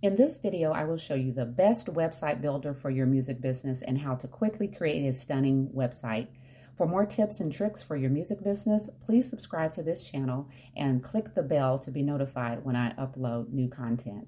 In this video, I will show you the best website builder for your music business and how to quickly create a stunning website. For more tips and tricks for your music business, please subscribe to this channel and click the bell to be notified when I upload new content.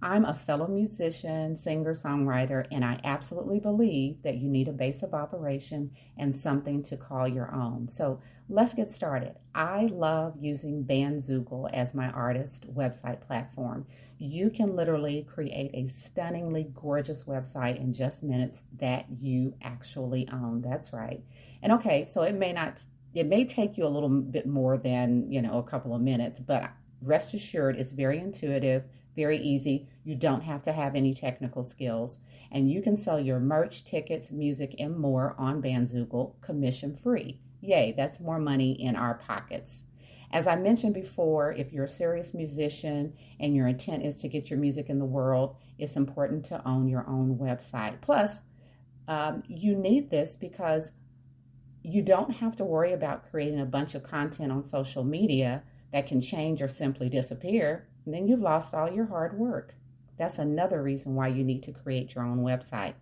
I'm a fellow musician, singer-songwriter, and I absolutely believe that you need a base of operation and something to call your own. So let's get started. I love using Bandzoogle as my artist website platform. You can literally create a stunningly gorgeous website in just minutes that you actually own. That's right. And okay, so it may take you a little bit more than, a couple of minutes, but rest assured it's very intuitive, very easy. You don't have to have any technical skills, and you can sell your merch, tickets, music, and more on Bandzoogle commission free. Yay, that's more money in our pockets. As I mentioned before, if you're a serious musician and your intent is to get your music in the world, it's important to own your own website. Plus, you need this because you don't have to worry about creating a bunch of content on social media that can change or simply disappear, and then you've lost all your hard work. That's another reason why you need to create your own website.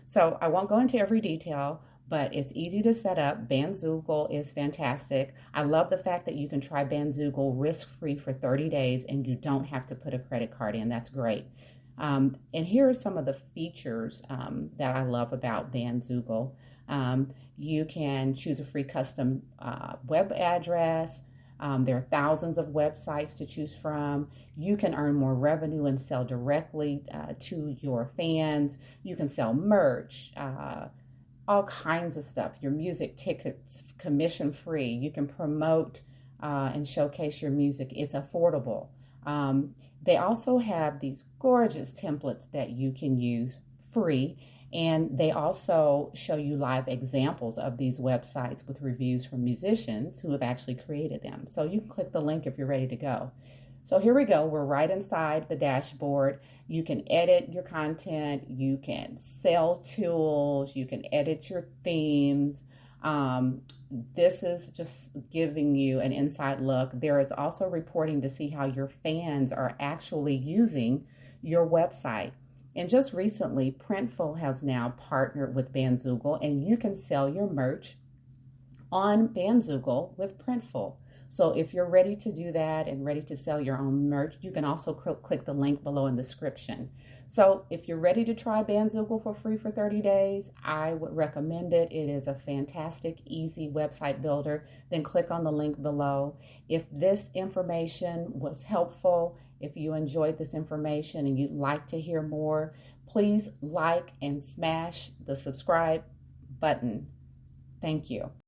So I won't go into every detail, but it's easy to set up. Bandzoogle is fantastic. I love the fact that you can try Bandzoogle risk-free for 30 days and you don't have to put a credit card in. That's great. And here are some of the features that I love about Bandzoogle. You can choose a free custom web address. There are thousands of websites to choose from. You can earn more revenue and sell directly to your fans. You can sell merch, all kinds of stuff. Your music tickets, commission free. You can promote and showcase your music. It's affordable. They also have these gorgeous templates that you can use free. And they also show you live examples of these websites with reviews from musicians who have actually created them. So you can click the link if you're ready to go. So here we go. We're right inside the dashboard. You can edit your content. You can sell tools. You can edit your themes. This is just giving you an inside look. There is also reporting to see how your fans are actually using your website. And just recently, Printful has now partnered with Bandzoogle, and you can sell your merch on Bandzoogle with Printful. So if you're ready to do that and ready to sell your own merch, you can also click the link below in the description. So if you're ready to try Bandzoogle for free for 30 days, I would recommend it. It is a fantastic, easy website builder. Then click on the link below. If this information was helpful, if you enjoyed this information and you'd like to hear more, please like and smash the subscribe button. Thank you.